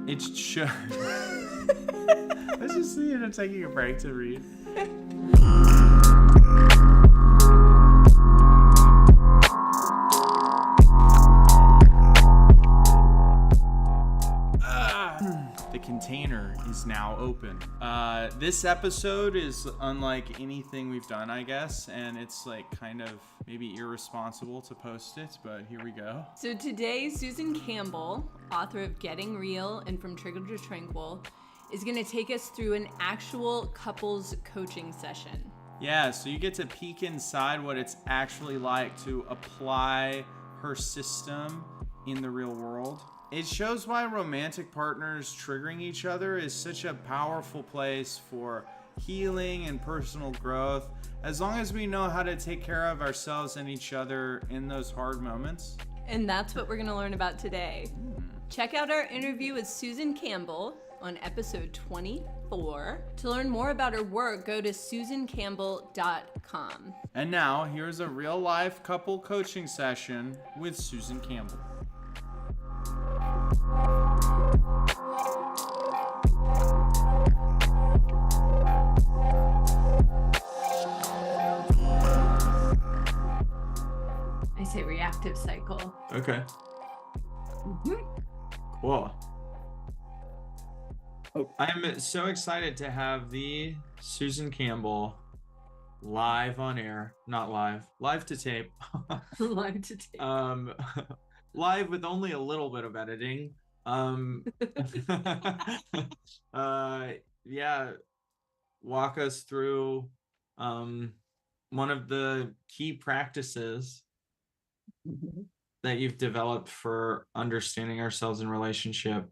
It's let's just see it. I'm taking a break to read. The container is now open. This episode is unlike anything we've done, I guess, and it's like kind of maybe irresponsible to post it, but here we go. So today, Susan Campbell, author of Getting Real and From Trigger to Tranquil, is going to take us through an actual couples coaching session. Yeah, so you get to peek inside what it's actually like to apply her system in the real world. It shows why romantic partners triggering each other is such a powerful place for healing and personal growth, as long as we know how to take care of ourselves and each other in those hard moments. And that's what we're going to learn about today. Check out our interview with Susan Campbell on episode 24. To learn more about her work, go to susancampbell.com. And now, here's a real-life couple coaching session with Susan Campbell. I say reactive cycle. Okay. Cool. I'm so excited to have the Susan Campbell live on air. Not live to tape. Live to tape. Live with only a little bit of editing. Yeah, walk us through one of the key practices that you've developed for understanding ourselves in relationship.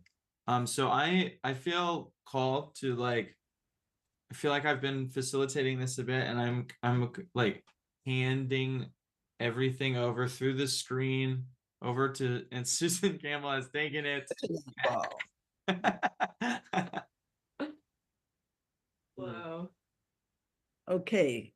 So I feel called to I feel like I've been facilitating this a bit, and I'm like handing everything over through the screen over to, and Susan Campbell has taken it. Whoa. Okay.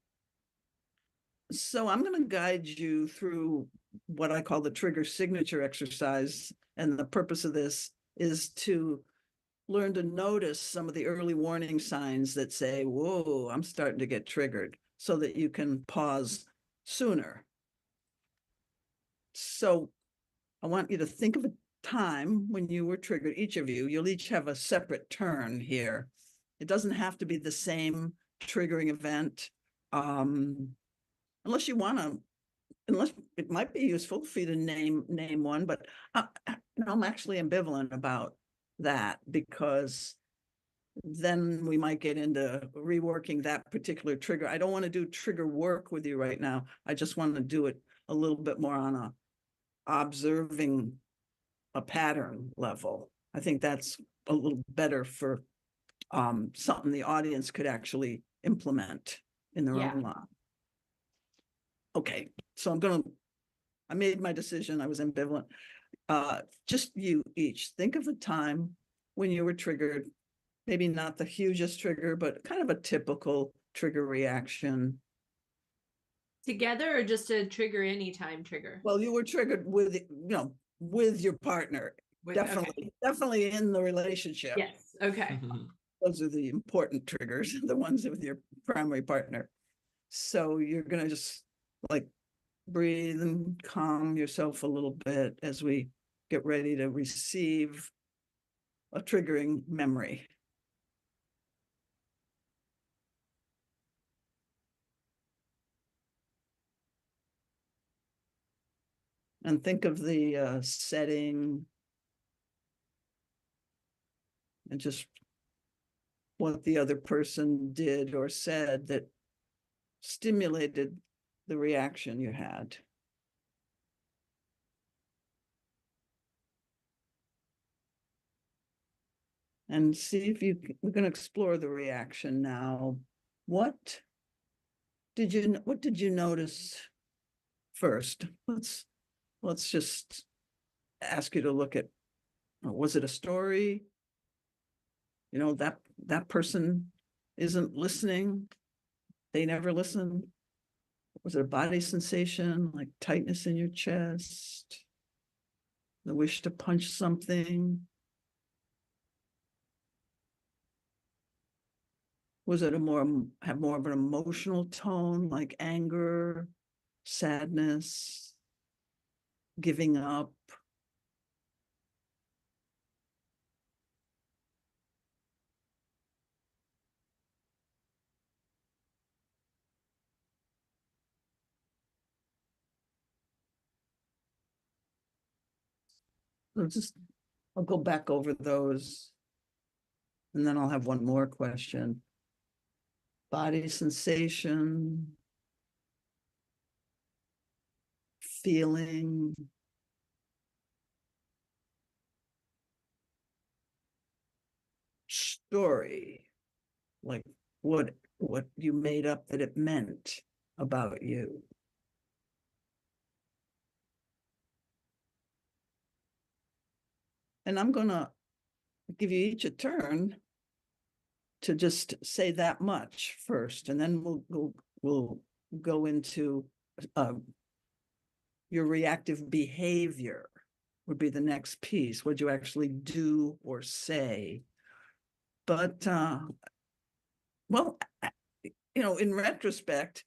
So I'm going to guide you through what I call the trigger signature exercise. And the purpose of this is to learn to notice some of the early warning signs that say, whoa, I'm starting to get triggered, so that you can pause sooner. So I want you to think of a time when you were triggered. Each of you, you'll each have a separate turn here. It doesn't have to be the same triggering event. Unless you want to, unless it might be useful for you to name one, but I'm actually ambivalent about that, because then we might get into reworking that particular trigger. I don't want to do trigger work with you right now. I just want to do it a little bit more on observing a pattern level. I think that's a little better for something the audience could actually implement in their own life. Okay, so I made my decision. I was ambivalent. Just you each think of a time when you were triggered, maybe not the hugest trigger, but kind of a typical trigger reaction. Together, or just a trigger anytime trigger? Well, you were triggered with your partner. Definitely in the relationship. Yes. Okay. Those are the important triggers, the ones with your primary partner. So you're going to just breathe and calm yourself a little bit as we get ready to receive a triggering memory. And think of the setting and just what the other person did or said that stimulated the reaction you had. And see if we're going to explore the reaction now. What did you notice first? Let's just ask you to look at, was it a story? That person isn't listening. They never listen. Was it a body sensation, like tightness in your chest? The wish to punch something? Was it have more of an emotional tone, like anger, sadness, giving up? I'll go back over those. And then I'll have one more question. Body sensation, feeling, story, like what you made up that it meant about you. And I'm gonna give you each a turn to just say that much first, and then we'll go into your reactive behavior would be the next piece. What you actually do or say. But well, in retrospect,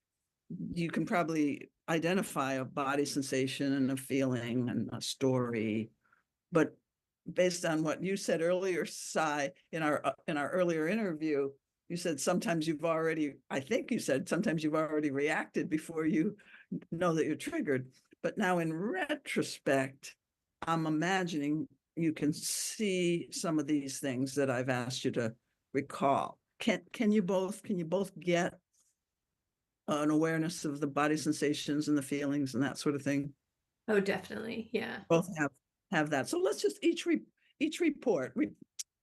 you can probably identify a body sensation and a feeling and a story, but based on what you said earlier, Cy, in our earlier interview, you said I think you said sometimes you've already reacted before you know that you're triggered. But now in retrospect, I'm imagining you can see some of these things that I've asked you to recall. Can you both get an awareness of the body sensations and the feelings and that sort of thing? Oh, definitely. Yeah. Both have that. So let's just each report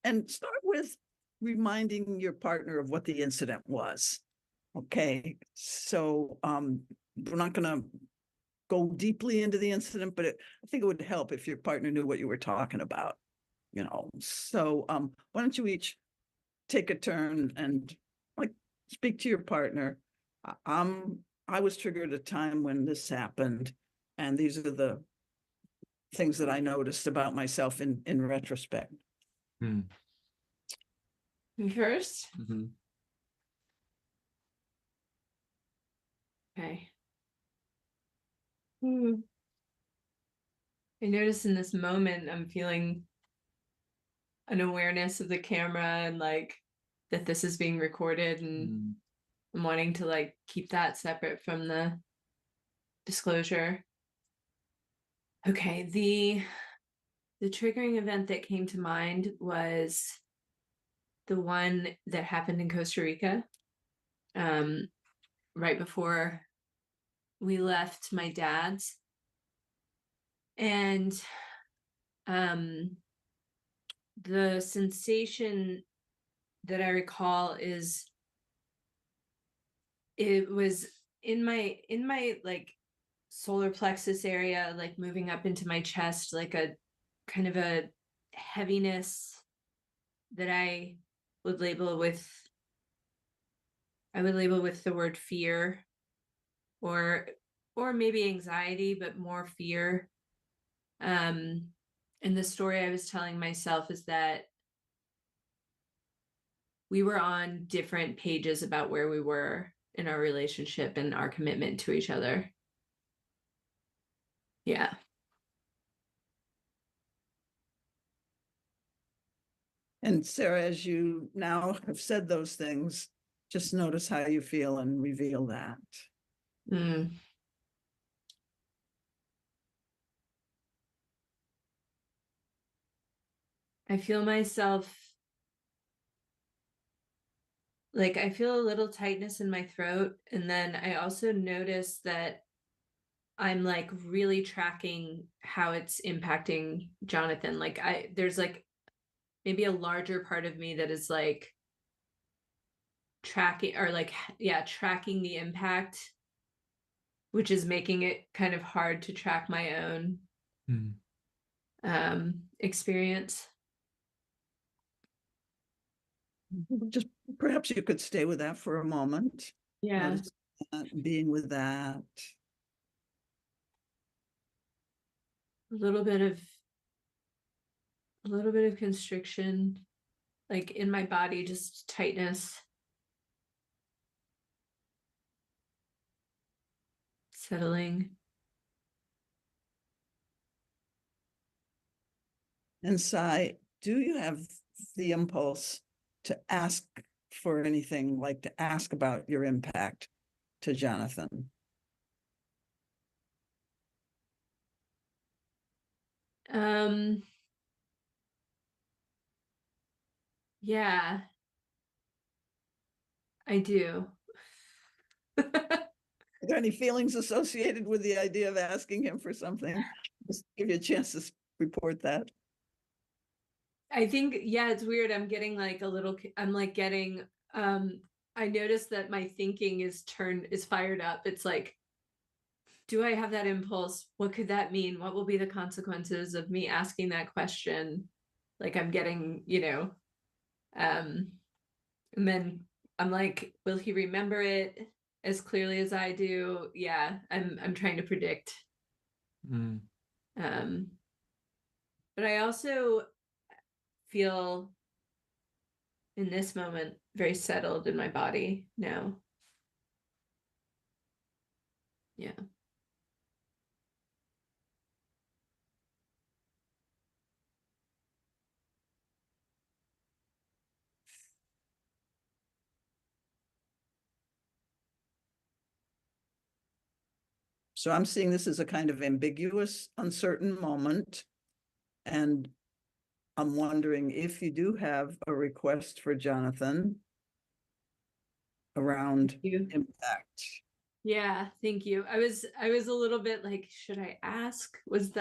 and start with reminding your partner of what the incident was. Okay, so we're not going to go deeply into the incident, but I think it would help if your partner knew what you were talking about. So why don't you each take a turn and like speak to your partner. I was triggered at a time when this happened, and these are the things that I noticed about myself in retrospect. Hmm. Me first? Mhm. Okay. I notice in this moment, I'm feeling an awareness of the camera and like that this is being recorded, and I'm wanting to like keep that separate from the disclosure. Okay, the triggering event that came to mind was the one that happened in Costa Rica, right before we left my dad's. And the sensation that I recall is it was in my like solar plexus area, like moving up into my chest, like a kind of a heaviness that would label with the word fear, or maybe anxiety, but more fear. And the story I was telling myself is that we were on different pages about where we were in our relationship and our commitment to each other. Yeah. And Sarah, as you now have said those things, just notice how you feel and reveal that. I feel myself, like I feel a little tightness in my throat, and then I also notice that I'm like really tracking how it's impacting Jonathan. Like there's like maybe a larger part of me that is like tracking, or like, yeah, tracking the impact, which is making it kind of hard to track my own experience. Just perhaps you could stay with that for a moment. Yeah. Notice being with that. A little bit of constriction, like in my body, just tightness. settling. And Sai, do you have the impulse to ask for anything, like to ask about your impact to Jonathan? Yeah, I do. Are there any feelings associated with the idea of asking him for something? Just give you a chance to report that. I think, yeah, it's weird. I'm getting like a little, I'm like getting, I noticed that my thinking is fired up. It's like, do I have that impulse? What could that mean? What will be the consequences of me asking that question? Like I'm getting, and then I'm like, will he remember it as clearly as I do? Yeah, I'm trying to predict. Mm. But I also feel in this moment very settled in my body now. Yeah. So I'm seeing this as a kind of ambiguous, uncertain moment. And I'm wondering if you do have a request for Jonathan around You. impact. Yeah, thank you. I was a little bit like, should I ask? Was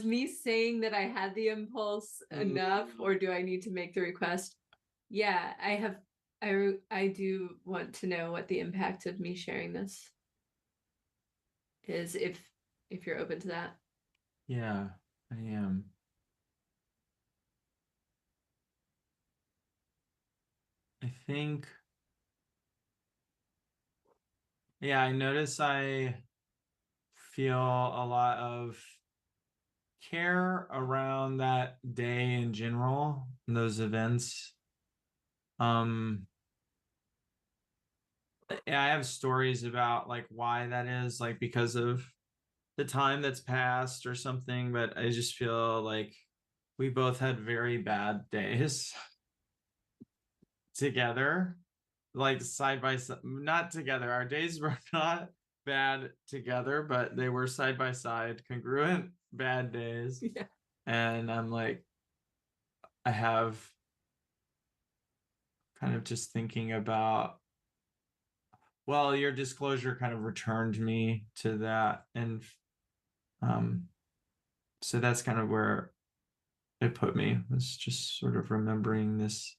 me saying that I had the impulse enough, or do I need to make the request? Yeah, I do want to know what the impact of me sharing this is, if you're open to that. Yeah, I am. I think, yeah, I notice I feel a lot of care around that day in general, and those events. I have stories about like why that is, like because of the time that's passed or something, but I just feel like we both had very bad days together, like side by side, not together. Our days were not bad together, but they were side by side, congruent bad days. Yeah. And I'm like, I have kind of just thinking about, well, your disclosure kind of returned me to that. And so that's kind of where it put me, was just sort of remembering this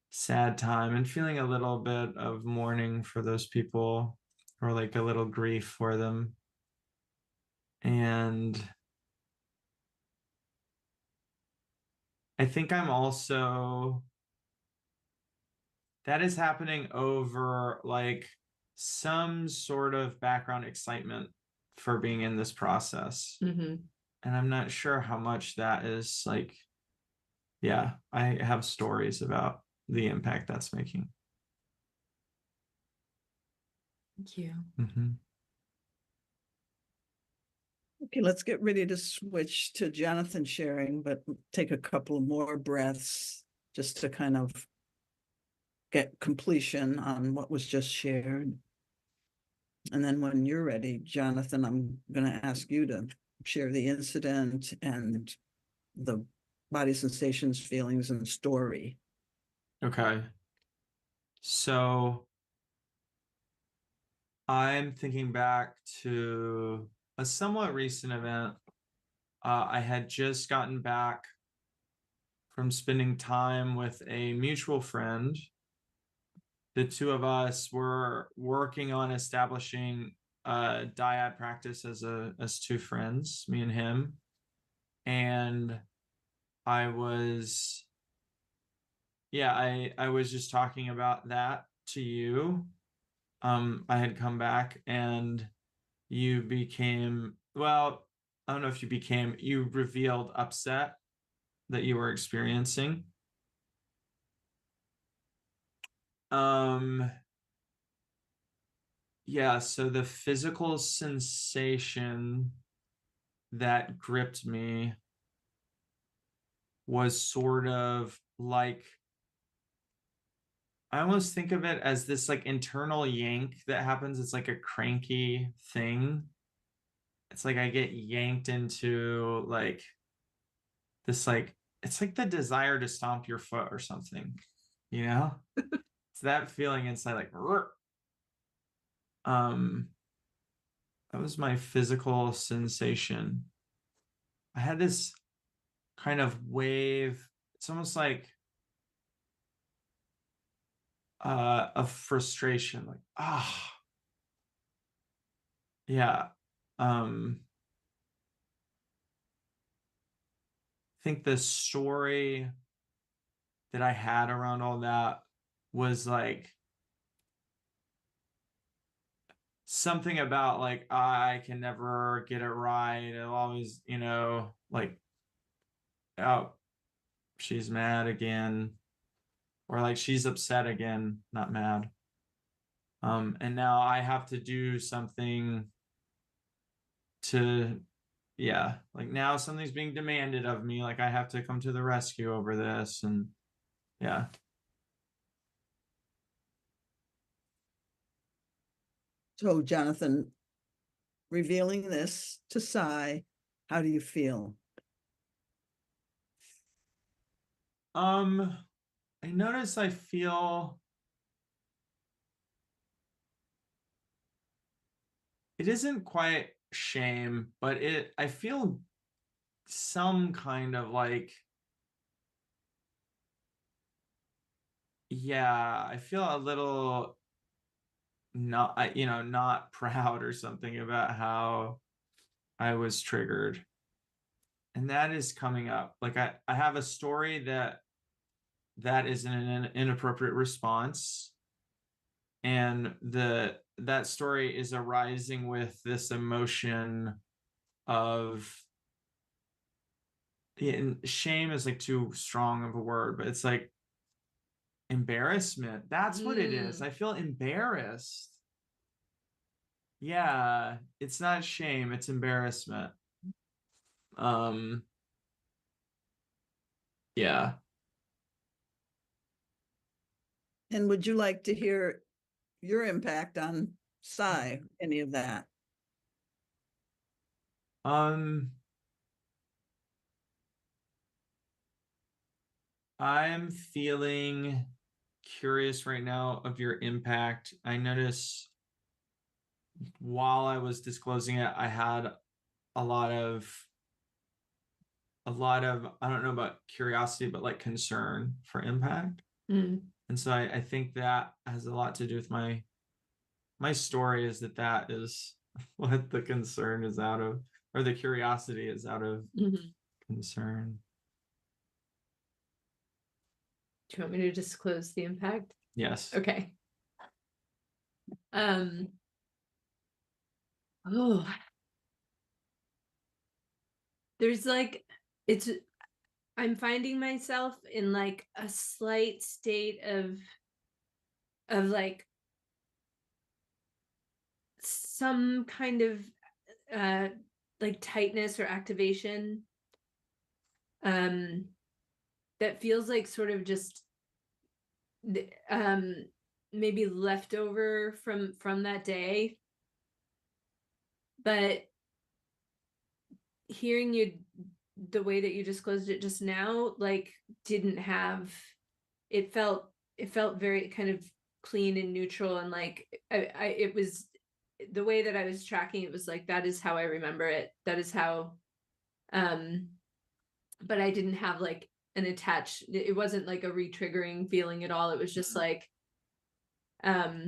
sad time and feeling a little bit of mourning for those people, or like a little grief for them. And I think I'm also, that is happening over like some sort of background excitement for being in this process. Mm-hmm. And I'm not sure how much that is like, yeah, I have stories about the impact that's making. Thank you. Mm-hmm. Okay, let's get ready to switch to Jonathan sharing, but take a couple more breaths just to kind of get completion on what was just shared. And then when you're ready, Jonathan, I'm going to ask you to share the incident and the body sensations, feelings, and story. Okay. So I'm thinking back to a somewhat recent event. I had just gotten back from spending time with a mutual friend. The two of us were working on establishing a dyad practice as two friends, me and him. And I was, yeah, I was just talking about that to you. I had come back and you became, well, I don't know if you revealed upset that you were experiencing. Um, yeah, so the physical sensation that gripped me was sort of like, I almost think of it as this like internal yank that happens. It's like a cranky thing. It's like I get yanked into like this, like, it's like the desire to stomp your foot or something, you know? It's that feeling inside, like, um, that was my physical sensation. I had this kind of wave. It's almost like of frustration, like, yeah. I think the story that I had around all that was like something about like, I can never get it right. It'll always, like, oh, she's mad again, or like she's upset again, not mad. And now I have to do something to, yeah, like now something's being demanded of me. Like I have to come to the rescue over this. And yeah. So Jonathan, revealing this to Cy, how do you feel? I notice I feel, it isn't quite shame, but I feel some kind of like, yeah, I feel a little not proud or something about how I was triggered. And that is coming up. Like I have a story that is an inappropriate response. And that story is arising with this emotion of, and shame is like too strong of a word, but it's like embarrassment. That's what it is. I feel embarrassed. Yeah, it's not shame, it's embarrassment. Um, yeah. And would you like to hear your impact on Cy, any of that? Um, I'm feeling curious right now of your impact. I notice while I was disclosing it, I had a lot of I don't know about curiosity, but like concern for impact. Mm. And so I think that has a lot to do with my story, is that is what the concern is out of, or the curiosity is out of concern. Do you want me to disclose the impact? Yes. Okay. Oh, there's like, I'm finding myself in like a slight state of like some kind of like tightness or activation that feels like sort of just maybe leftover from that day. But hearing you the way that you disclosed it just now, like, didn't have, it felt very kind of clean and neutral, and like it was the way that I was tracking it was like, that is how I remember it, that is how, but I didn't have like an attached, it wasn't like a re-triggering feeling at all. It was just like, I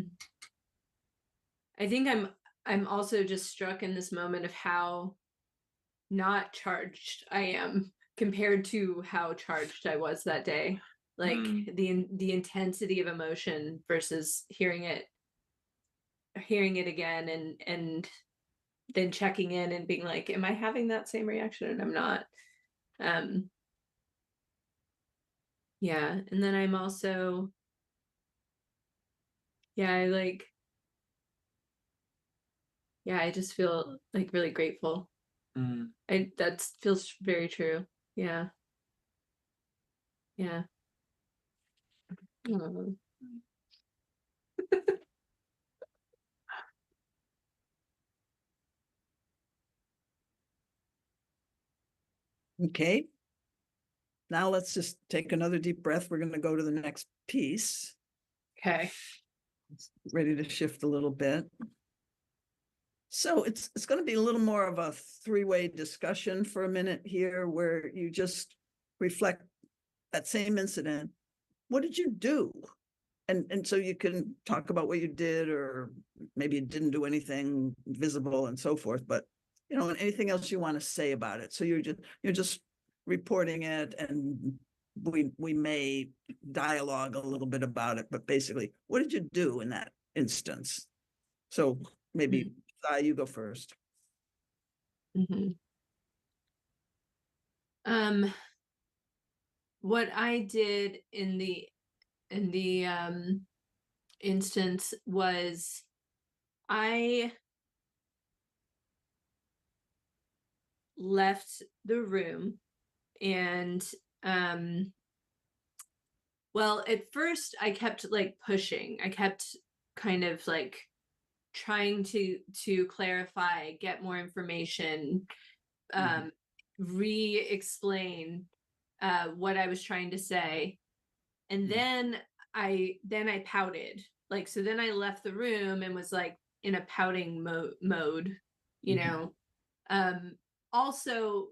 think I'm also just struck in this moment of how not charged I am compared to how charged I was that day. Like the intensity of emotion versus hearing it again, and then checking in and being like, am I having that same reaction? And I'm not. Yeah. And then I'm also, yeah, I like, yeah, I just feel like really grateful. Mm. That feels very true. Yeah. Yeah. Oh. Okay. Now let's just take another deep breath. We're going to go to the next piece. Okay. Ready to shift a little bit. So it's going to be a little more of a three-way discussion for a minute here, where you just reflect that same incident. What did you do? And so you can talk about what you did, or maybe you didn't do anything visible and so forth, but anything else you want to say about it. So you're just reporting it, and we may dialogue a little bit about it, but basically, what did you do in that instance? So maybe you go first. Mm-hmm. What I did in the instance was I left the room, and well, at first I kept like pushing. I kept kind of like trying to clarify, get more information, re-explain what I was trying to say. And then I pouted. Like, so then I left the room and was like in a pouting mode, you know. Also,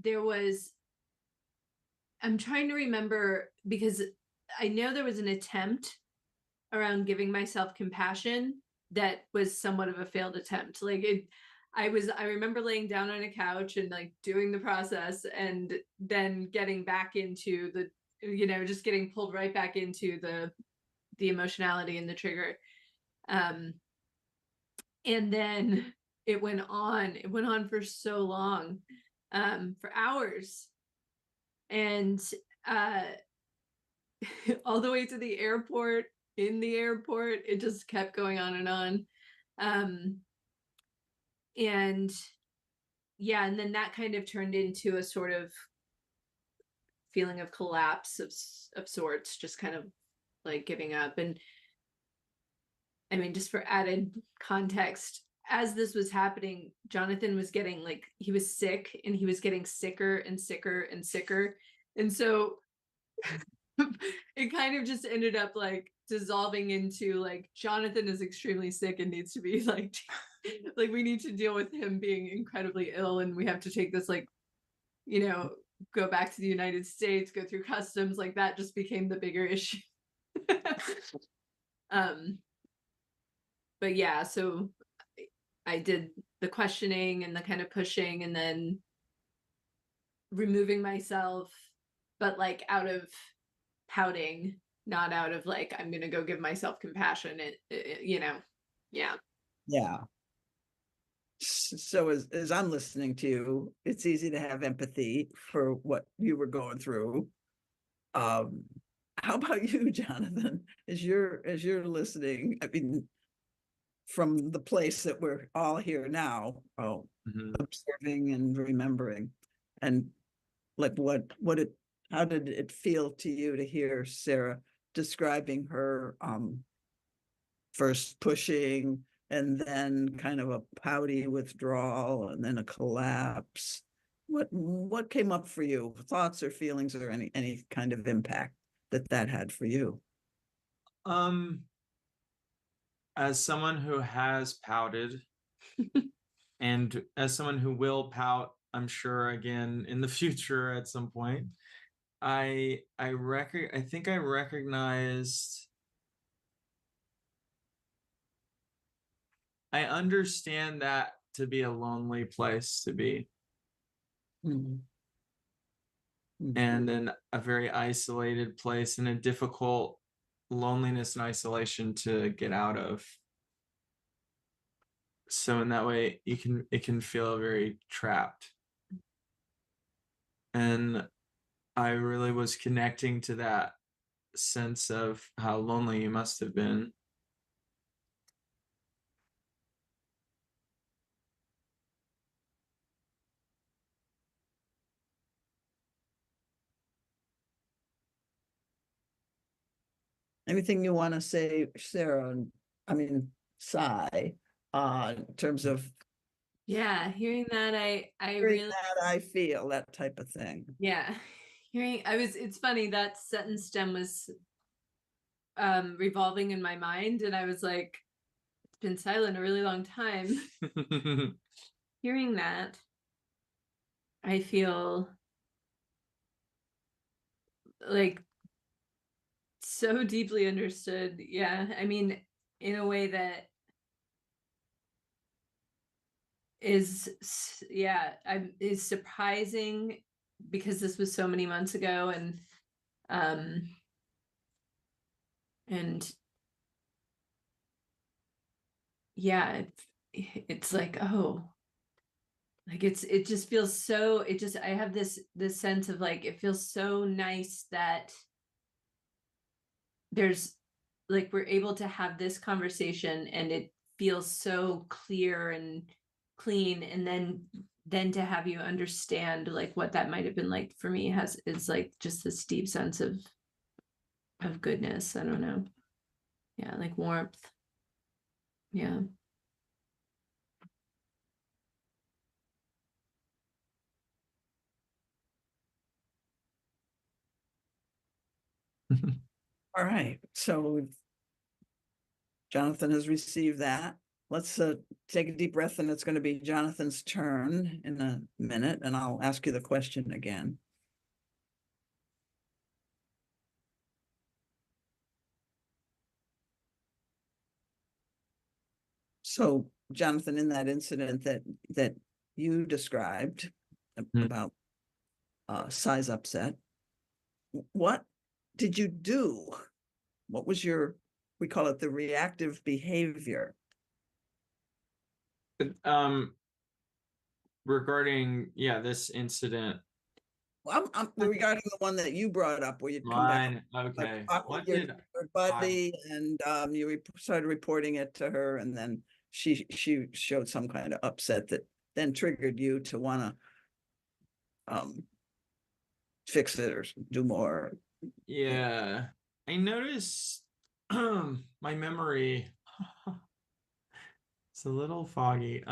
there was, I'm trying to remember, because I know there was an attempt around giving myself compassion that was somewhat of a failed attempt. Like I remember laying down on a couch and like doing the process, and then getting back into the, just getting pulled right back into the emotionality and the trigger. And then it went on for so long, for hours. And all the way to the airport, in the airport, it just kept going on and on. And yeah, and then that kind of turned into a sort of feeling of collapse of sorts, just kind of like giving up. And I mean, just for added context, as this was happening, Jonathan was getting like, he was sick, and he was getting sicker and sicker and sicker. And so it kind of just ended up like dissolving into like, Jonathan is extremely sick and needs to be like like we need to deal with him being incredibly ill, and we have to take this, like, go back to the United States, go through customs. Like, that just became the bigger issue. But yeah, so I did the questioning and the kind of pushing, and then removing myself, but like out of pouting, not out of like, I'm gonna go give myself compassion. Yeah. Yeah. So as I'm listening to you, it's easy to have empathy for what you were going through. How about you, Jonathan? As you're listening, I mean, from the place that we're all here now, observing and remembering, and like how did it feel to you to hear Sarah describing her first pushing, and then kind of a pouty withdrawal, and then a collapse? What came up for you? Thoughts or feelings, or any kind of impact that had for you? As someone who has pouted, and as someone who will pout, I'm sure again in the future at some point, I think I recognized, I understand that to be a lonely place to be, Mhm. Mhm. and in a very isolated place, and a difficult loneliness and isolation to get out of. So in that way, it can feel very trapped. And I really was connecting to that sense of how lonely you must have been. Anything you want to say, Sarah? I mean, Sai, in terms of Yeah, hearing that, I hearing really, that, I feel that type of thing. yeah, it's funny that sentence stem was revolving in my mind, and I was like, it's been silent a really long time. Hearing that, I feel like so deeply understood. Yeah, I mean, in a way that is surprising, because this was so many months ago, um and yeah, it's like, oh, like it just feels so, I have this sense of like, it feels so nice that there's, like, we're able to have this conversation, and it feels so clear and clean, and then to have you understand like what that might have been like for me is like just this deep sense of goodness. I don't know. Yeah, like warmth. Yeah. All right, so Jonathan has received that. Let's take a deep breath, and it's going to be Jonathan's turn in a minute, and I'll ask you the question again. So, Jonathan, in that incident that you described about size upset, what did you do? What was your, we call it the reactive behavior? um Regarding, yeah, this incident. Well, I'm regarding the one that you brought up, where you'd come back Mine, like okay. talk with What your did buddy, and you started reporting it to her, and then she showed some kind of upset that then triggered you to want to fix it or do more. Yeah, I noticed my memory, it's a little foggy.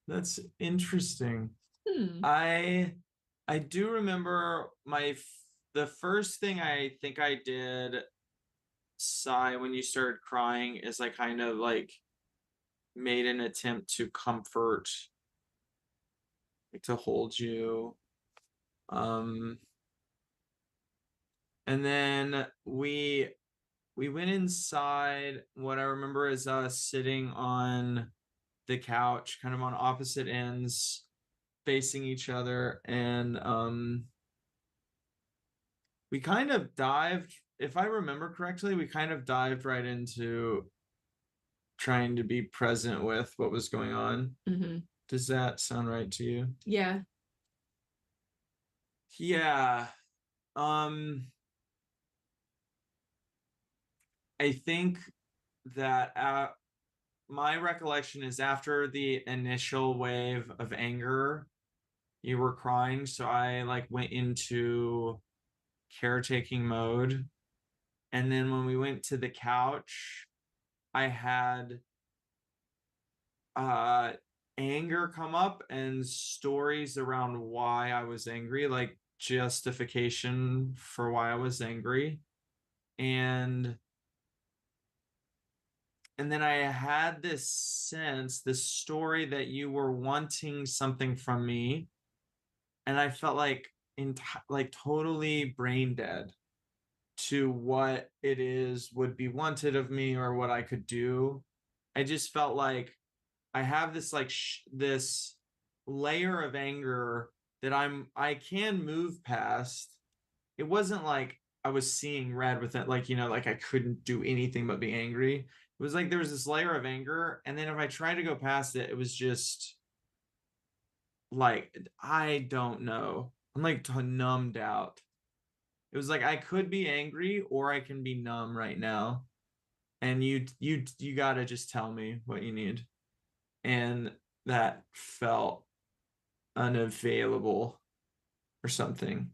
That's interesting. Hmm. I do remember the first thing I think I did, Sigh, when you started crying, is I kind of like made an attempt to comfort, like to hold you. Um, and then we went inside. What I remember is us sitting on the couch, kind of on opposite ends, facing each other, and we kind of dived, if I remember correctly, we kind of dived right into trying to be present with what was going on. Mm-hmm. Does that sound right to you? Yeah. Yeah. Um, I think that my recollection is after the initial wave of anger, you were crying, so I like went into caretaking mode. And then when we went to the couch, I had uh anger come up and stories around why I was angry, like justification for why I was angry. And then I had this sense, this story that you were wanting something from me, and I felt like like totally brain dead to what it is would be wanted of me or what I could do. I just felt like I have this like this layer of anger that I can move past. It wasn't like I was seeing red with it, like, like I couldn't do anything but be angry. It was like there was this layer of anger, and then if I tried to go past it, it was just like, I don't know. I'm like numbed out. It was like I could be angry or I can be numb right now. And you got to just tell me what you need. And that felt unavailable or something.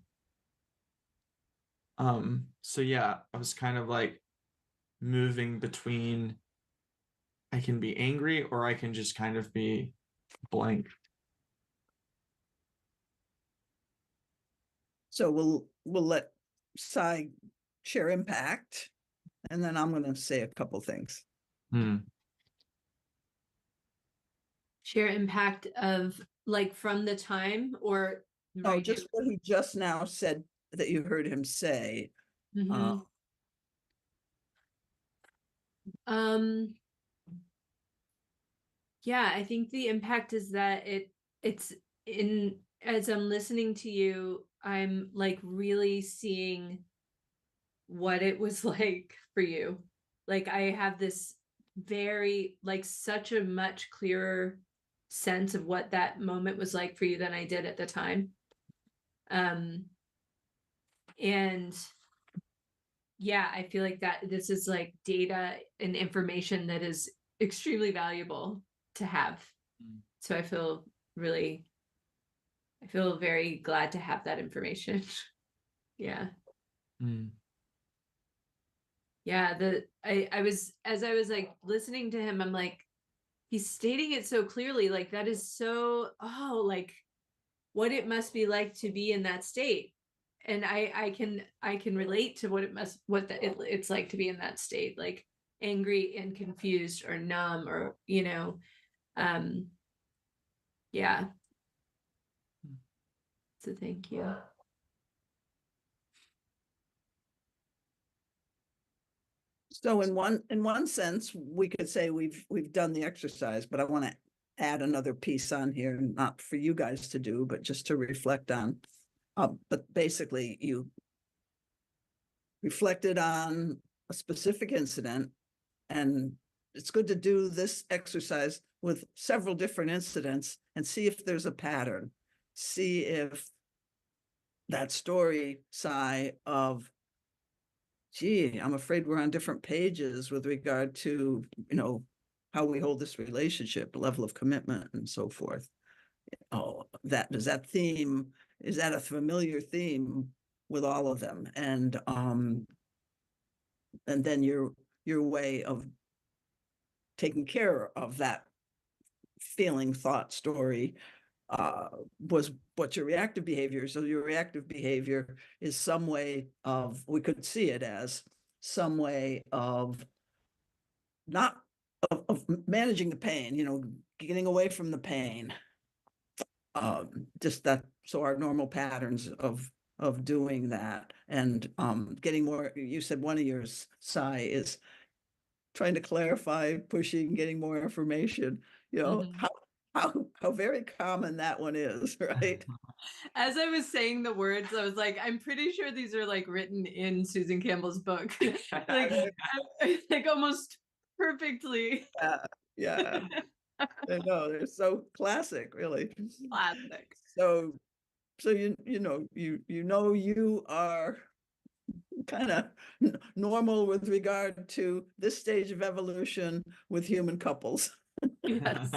So yeah, I was kind of like moving between I can be angry or I can just kind of be blank. So we'll let Cy share impact, and then I'm going to say a couple things. Share impact of like from the time or Oh, just what he just now said that you heard him say. Mm-hmm. Yeah, I think the impact is that it's in as I'm listening to you, I'm like really seeing what it was like for you. Like I have this very like such a much clearer sense of what that moment was like for you than I did at the time. And yeah, I feel like that this is like data and information that is extremely valuable to have. So I feel very glad to have that information. Yeah. Yeah, I was as I was like listening to him, I'm like, he's stating it so clearly, like that is so like what it must be like to be in that state. And I can relate to it's like to be in that state, like angry and confused or numb or yeah. So thank you. So in one sense, we could say we've done the exercise, but I want to add another piece on here, not for you guys to do, but just to reflect on. But basically, you reflected on a specific incident, and it's good to do this exercise with several different incidents and see if there's a pattern. See if that story, Cy, of gee, I'm afraid we're on different pages with regard to, how we hold this relationship, level of commitment and so forth. Oh, is that a familiar theme with all of them? And then your way of taking care of that feeling, thought, story was what's your reactive behavior. So your reactive behavior is some way of, we could see it as some way of not of managing the pain, getting away from the pain. Just that, so our normal patterns of doing that, and getting more. You said one of yours, Cy, is trying to clarify, pushing, getting more information. How very common that one is, right? As I was saying the words, I was like, I'm pretty sure these are like written in Susan Campbell's book, like almost perfectly. Yeah. I know, they're so classic, really. Classic. So you are kind of normal with regard to this stage of evolution with human couples. Yes.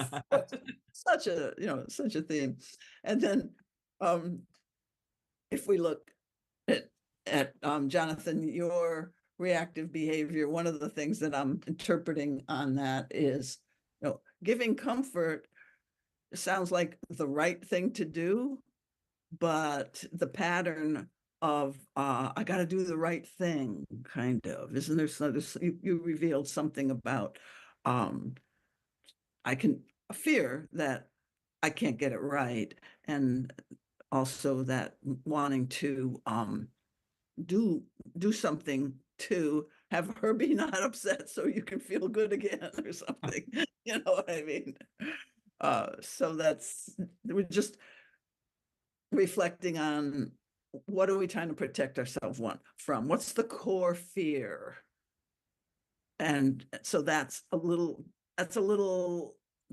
such a theme. And then if we look at Jonathan, your reactive behavior, one of the things that I'm interpreting on that is, giving comfort sounds like the right thing to do, but the pattern of I got to do the right thing, kind of, isn't there? You revealed something about I can fear that I can't get it right, and also that wanting to do something to have her be not upset so you can feel good again or something. You know what I mean? So we're just reflecting on what are we trying to protect ourselves from? What's the core fear? And so that's a little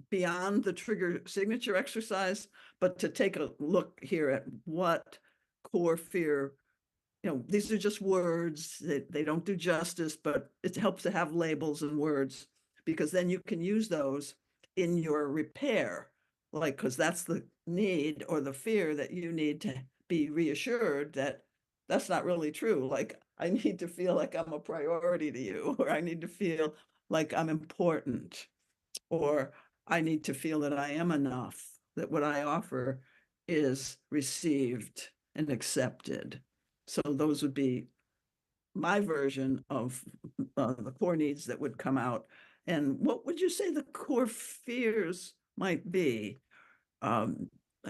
beyond the trigger signature exercise, but to take a look here at what core fear, these are just words that they don't do justice, but it helps to have labels and words, because then you can use those in your repair, like, because that's the need or the fear that you need to be reassured that that's not really true. Like, I need to feel like I'm a priority to you, or I need to feel like I'm important, or I need to feel that I am enough, that what I offer is received and accepted. So those would be my version of the core needs that would come out. And what would you say the core fears might be? I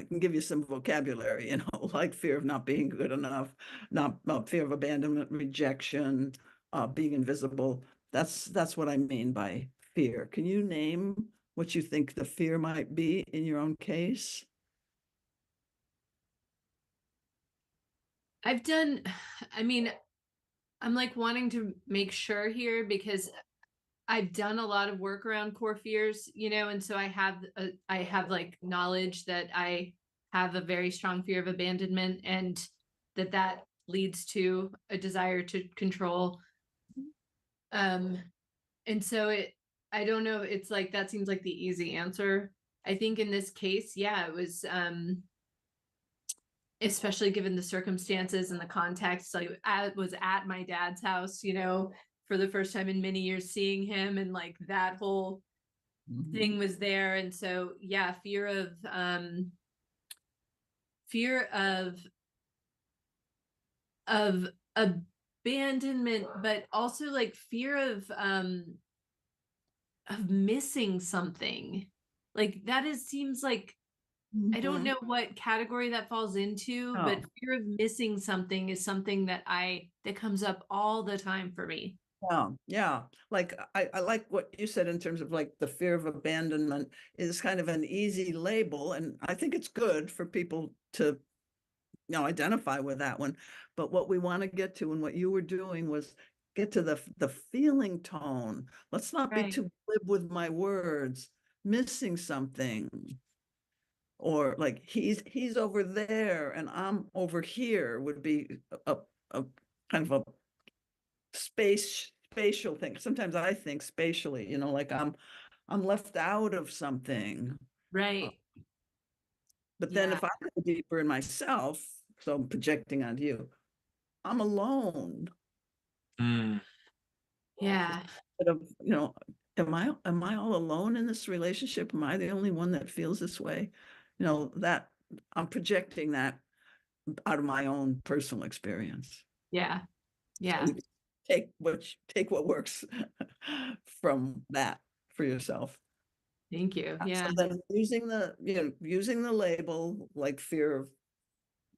can give you some vocabulary, like fear of not being good enough, not fear of abandonment, rejection, being invisible. That's what I mean by fear. Can you name what you think the fear might be in your own case? I've done, I mean, I'm like wanting to make sure here because I've done a lot of work around core fears, and so I have like knowledge that I have a very strong fear of abandonment, and that leads to a desire to control. Um, and so I don't know, it's like that seems like the easy answer. I think in this case, yeah, it was especially given the circumstances and the context. Like I was at my dad's house, for the first time in many years, seeing him, and like that whole thing was there. And so, yeah, fear of abandonment, but also like fear of missing something. Like that seems like, I don't Mhm. know what category that falls into, but Oh, fear of missing something is something that comes up all the time for me. yeah, yeah. Like I like what you said in terms of like the fear of abandonment is kind of an easy label, and I think it's good for people to identify with that one. But what we want to get to, and what you were doing, was get to the feeling tone. Let's not be Right. too glib with my words. Missing something, or like he's over there and I'm over here, would be a kind of a spatial thing. Sometimes I think spatially, like I'm left out of something. Uh, Right. But then Yeah. if I go deeper in myself, so I'm projecting onto you, I'm alone. Mm. Yeah. But am I all alone in this relationship? Am I the only one that feels this way? That I'm projecting that out of my own personal experience. Yeah. So Yeah. you take what works from that for yourself. Thank you. So Yeah. then using the label like fear of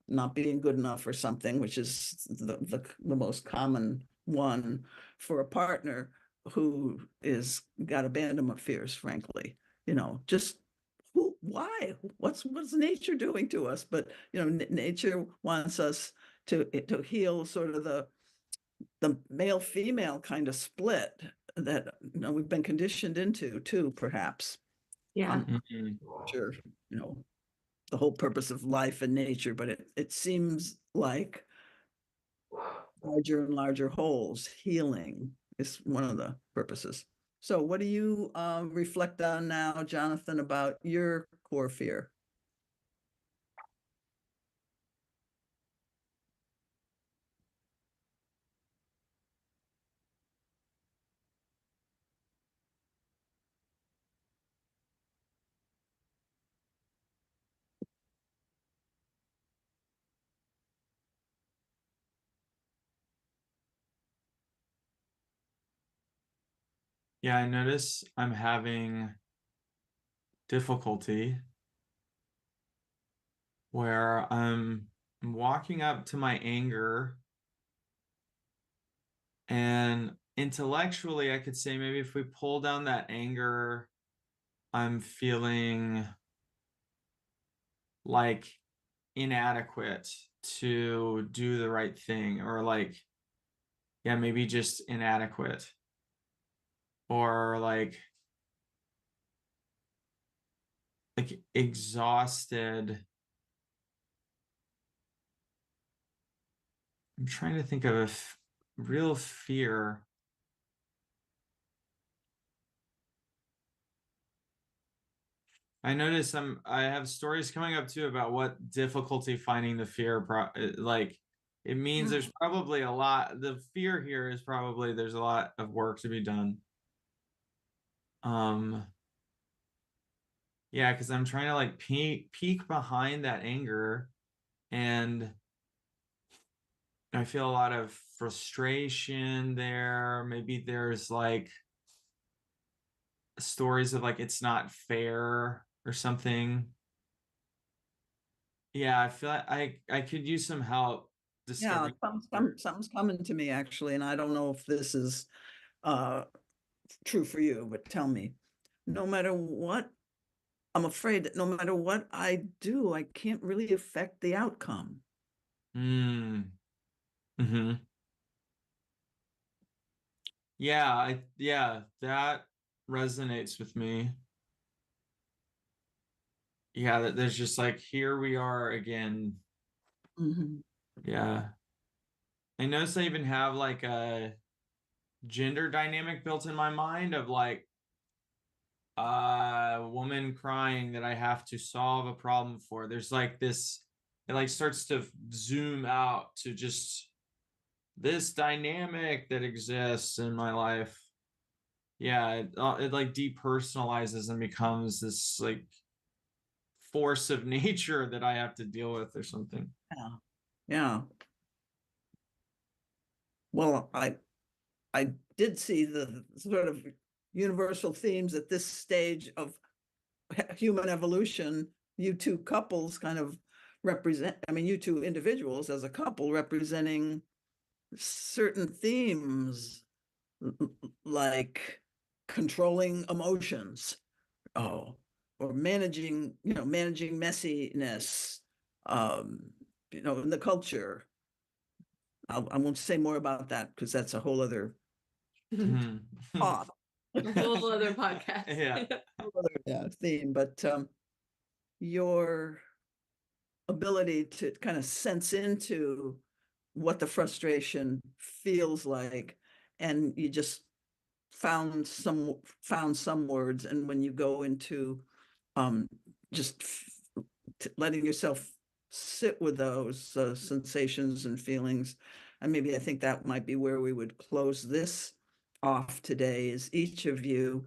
not being good enough or something, which is the most common one for a partner who is got abandonment fears, frankly. Just why? What's nature doing to us? But nature wants us to heal sort of the male female kind of split that we've been conditioned into too, perhaps. Yeah. I'm Mhm. sure the whole purpose of life and nature, but it seems like larger and larger holes. Healing is one of the purposes. So what do you reflect on now, Jonathan, about your core fear? Yeah, I notice I'm having difficulty where I'm walking up to my anger, and intellectually I could say maybe if we pull down that anger, I'm feeling like inadequate to do the right thing, or like, yeah, maybe just inadequate, or like exhausted. I'm trying to think of a real fear. I notice I have stories coming up too about what difficulty finding the fear like it means there's probably a lot. The fear here is probably there's a lot of work to be done. Yeah, because I'm trying to like peek behind that anger, and I feel a lot of frustration there. Maybe there's like stories of like it's not fair or something. Yeah, I feel like I could use some help Yeah, discovering. something's coming to me actually, and I don't know if this is uh true for you, but tell me. No matter what, I'm afraid that no matter what I do, I can't really affect the outcome. Mm. Hmm. Yeah, that resonates with me. Yeah, that there's just like here we are again. Mhm. Yeah. I notice I even have like a gender dynamic built in my mind of like a woman crying that I have to solve a problem for. There's like this, it like starts to zoom out to just this dynamic that exists in my life. Yeah, it like depersonalizes and becomes this like force of nature that I have to deal with or something. Yeah. Yeah. Well, I did see the sort of universal themes at this stage of human evolution. You two couples kind of represent, I mean, you two individuals as a couple representing certain themes like controlling emotions, oh, or managing, managing messiness, um, in the culture. I won't say more about that because that's a whole other Hmm. talk. A whole other podcast. Yeah. Yeah, theme, but your ability to kind of sense into what the frustration feels like, and you just found some words, and when you go into um just letting yourself sit with those sensations and feelings, and maybe I think that might be where we would close this off today, is each of you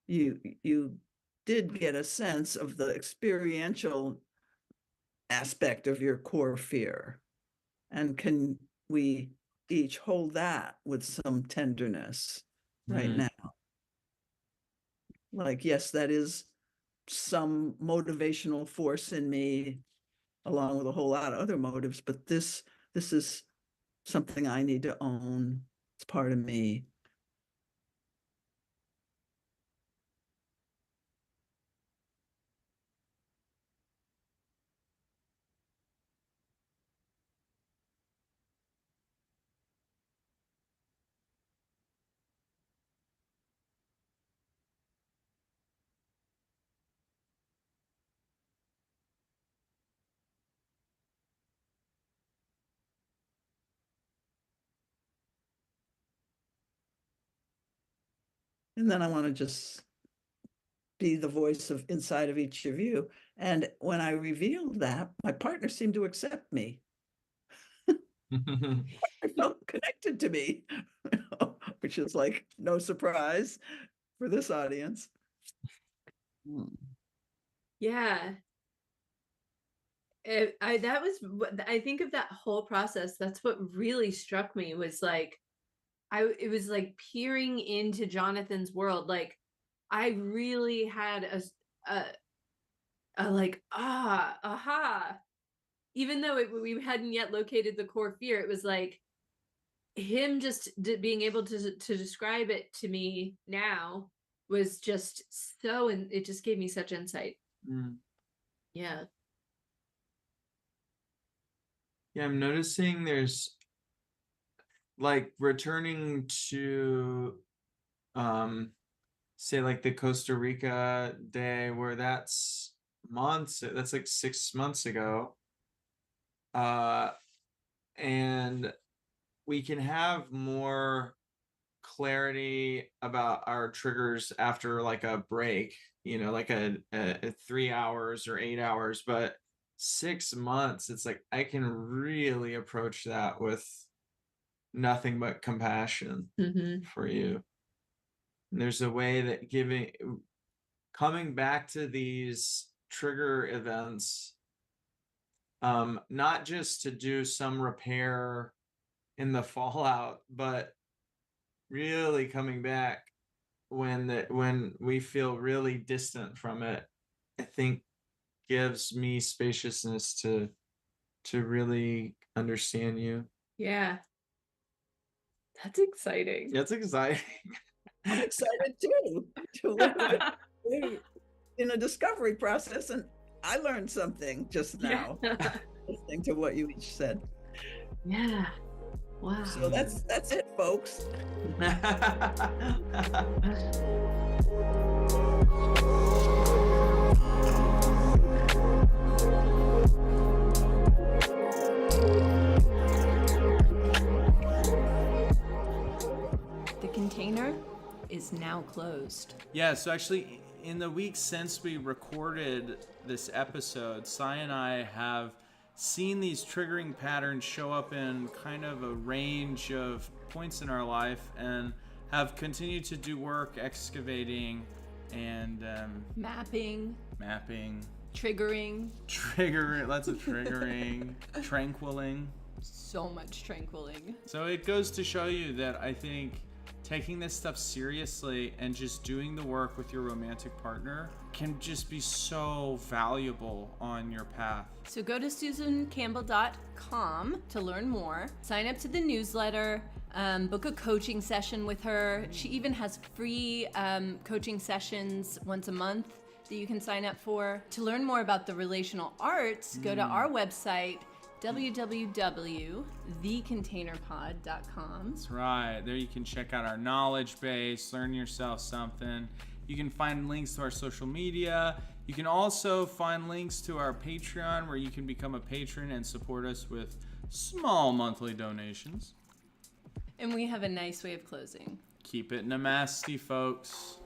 did get a sense of the experiential aspect of your core fear, and can we each hold that with some tenderness right Hmm. now? Like, yes, that is some motivational force in me, along with a whole lot of other motives, but this is something I need to own. It's part of me. And then I want to just be the voice of inside of each of you. And when I revealed that, my partner seemed to accept me. I felt connected to me, which is like no surprise for this audience. Yeah. That was what I think of that whole process. That's what really struck me was like it was like peering into Jonathan's world. Like I really had a, a like aha. Even though we hadn't yet located the core fear, it was like him just being able to describe it to me now was just so, and it just gave me such insight. Mm. Yeah. Yeah, I'm noticing there's like returning to say like the Costa Rica day where that's like 6 months ago. Uh and we can have more clarity about our triggers after like a break, like a 3 hours or 8 hours, but 6 months, it's like I can really approach that with nothing but compassion for you. And there's a way that coming back to these trigger events, not just to do some repair in the fallout, but really coming back when we feel really distant from it, I think gives me spaciousness to really understand you. Yeah. That's exciting. That's exciting. I'm excited too to work with you in a discovery process, and I learned something just now listening to what you each said. Yeah. Wow. So that's it, folks. The container is now closed. Yeah, so actually, in the weeks since we recorded this episode, Sai and I have seen these triggering patterns show up in kind of a range of points in our life and have continued to do work excavating and Mapping, triggering, lots of triggering, tranquiling. so much tranquiling. So it goes to show you that I think taking this stuff seriously and just doing the work with your romantic partner can just be so valuable on your path. So go to susancampbell.com to learn more. Sign up to the newsletter, book a coaching session with her. She even has free coaching sessions once a month that you can sign up for. To learn more about the relational arts, go to our website, www.thecontainerpod.com. That's right. There you can check out our knowledge base, learn yourself something. You can find links to our social media. You can also find links to our Patreon, where you can become a patron and support us with small monthly donations. And we have a nice way of closing. Keep it namaste, folks.